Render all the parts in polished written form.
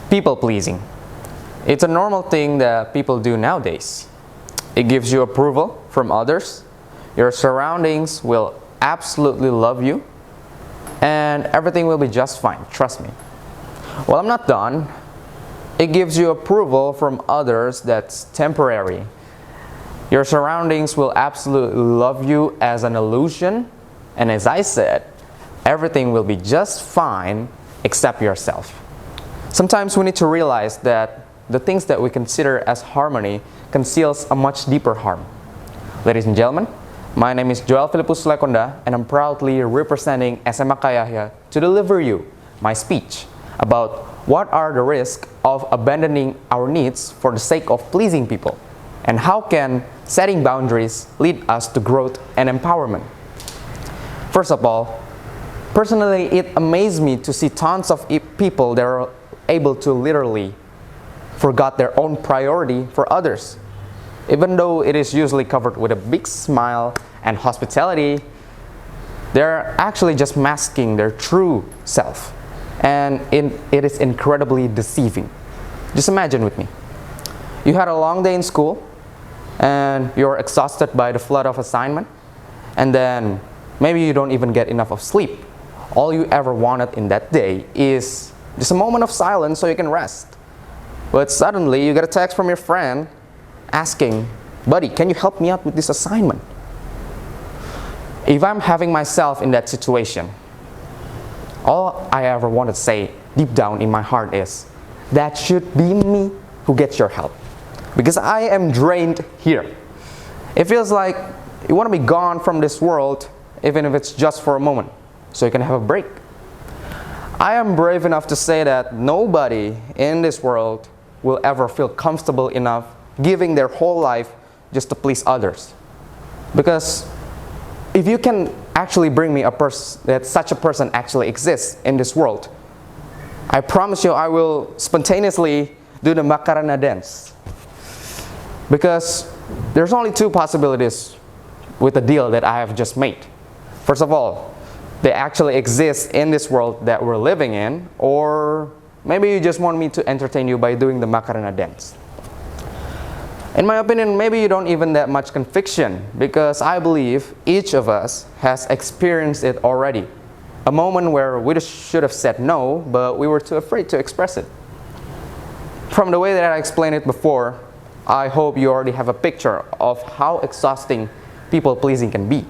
People pleasing. It's a normal thing that people do nowadays. It gives you approval from others. Your surroundings will absolutely love you, and everything will be just fine, trust me. Well, I'm not done. It gives you approval from others that's temporary. Your surroundings will absolutely love you as an illusion, and as I said, everything will be just fine except yourself. Sometimes we need to realize that the things that we consider as harmony conceals a much deeper harm. Ladies and gentlemen, my name is Filipus Sulle, and I'm proudly representing SMA Kayahya to deliver you my speech about what are the risks of abandoning our needs for the sake of pleasing people, and how can setting boundaries lead us to growth and empowerment. First of all, personally, it amazed me to see tons of people that are able to literally forget their own priority for others. Even though it is usually covered with a big smile and hospitality, they're actually just masking their true self. And it is incredibly deceiving. Just imagine with me. You had a long day in school, and you're exhausted by the flood of assignment, and then maybe you don't even get enough of sleep. All you ever wanted in that day is just a moment of silence so you can rest. But suddenly you get a text from your friend asking, "Buddy, can you help me out with this assignment?" If I'm having myself in that situation, all I ever want to say deep down in my heart is, that should be me who gets your help. Because I am drained here. It feels like you want to be gone from this world, even if it's just for a moment, so you can have a break. I am brave enough to say that nobody in this world will ever feel comfortable enough giving their whole life just to please others. Because if you can actually bring me that such a person actually exists in this world, I promise you I will spontaneously do the Macarena dance. Because there's only two possibilities with the deal that I have just made. First of all, they actually exist in this world that we're living in, or maybe you just want me to entertain you by doing the Macarena dance. In my opinion, maybe you don't even that much conviction, because I believe each of us has experienced it already. A moment where we just should have said no, but we were too afraid to express it. From the way that I explained it before, I hope you already have a picture of how exhausting people pleasing can be.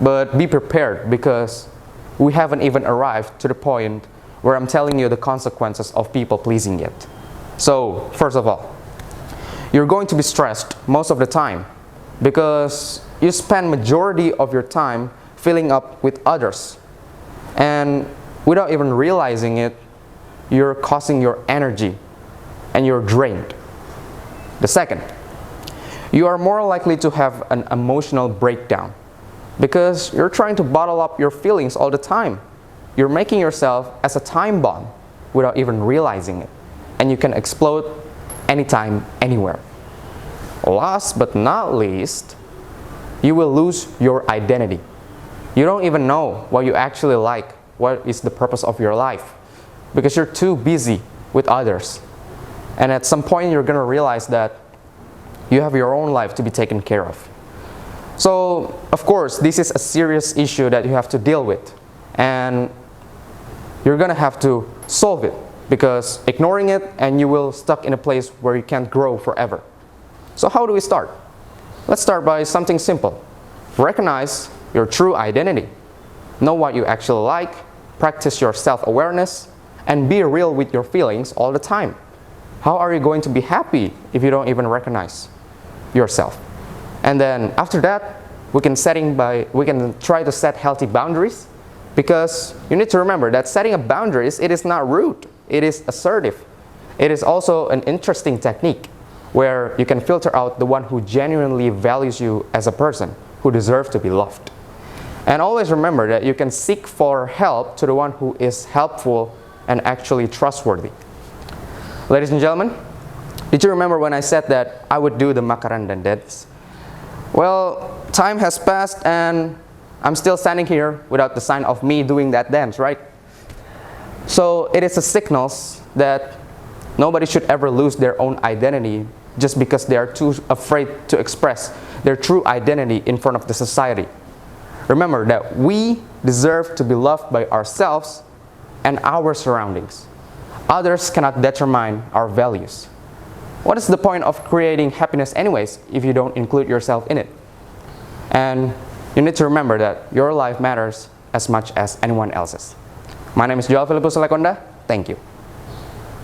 But be prepared, because we haven't even arrived to the point where I'm telling you the consequences of people pleasing yet. So, first of all, you're going to be stressed most of the time because you spend majority of your time filling up with others. And without even realizing it, you're causing your energy and you're drained. The second, you are more likely to have an emotional breakdown because you're trying to bottle up your feelings all the time. You're making yourself as a time bomb without even realizing it. And you can explode anytime, anywhere. Last but not least, you will lose your identity. You don't even know what you actually like, what is the purpose of your life, because you're too busy with others. And at some point you're going to realize that you have your own life to be taken care of. So, of course, this is a serious issue that you have to deal with, and you're going to have to solve it, because ignoring it and you will stuck in a place where you can't grow forever. So how do we start? Let's start by something simple. Recognize your true identity. Know what you actually like, practice your self-awareness, and be real with your feelings all the time. How are you going to be happy if you don't even recognize yourself? And then after that, we can try to set healthy boundaries, because you need to remember that setting up boundaries, it is not rude, it is assertive. It is also an interesting technique where you can filter out the one who genuinely values you as a person, who deserves to be loved. And always remember that you can seek for help to the one who is helpful and actually trustworthy. Ladies and gentlemen, did you remember when I said that I would do the Macarena dance? Well, time has passed and I'm still standing here without the sign of me doing that dance, right? So it is a signal that Nobody should ever lose their own identity just because they are too afraid to express their true identity in front of the society. Remember that we deserve to be loved by ourselves and our surroundings. Others cannot determine our values. What is the point of creating happiness anyways if you don't include yourself in it? And you need to remember that your life matters as much as anyone else's. My name is Filipus. Thank you.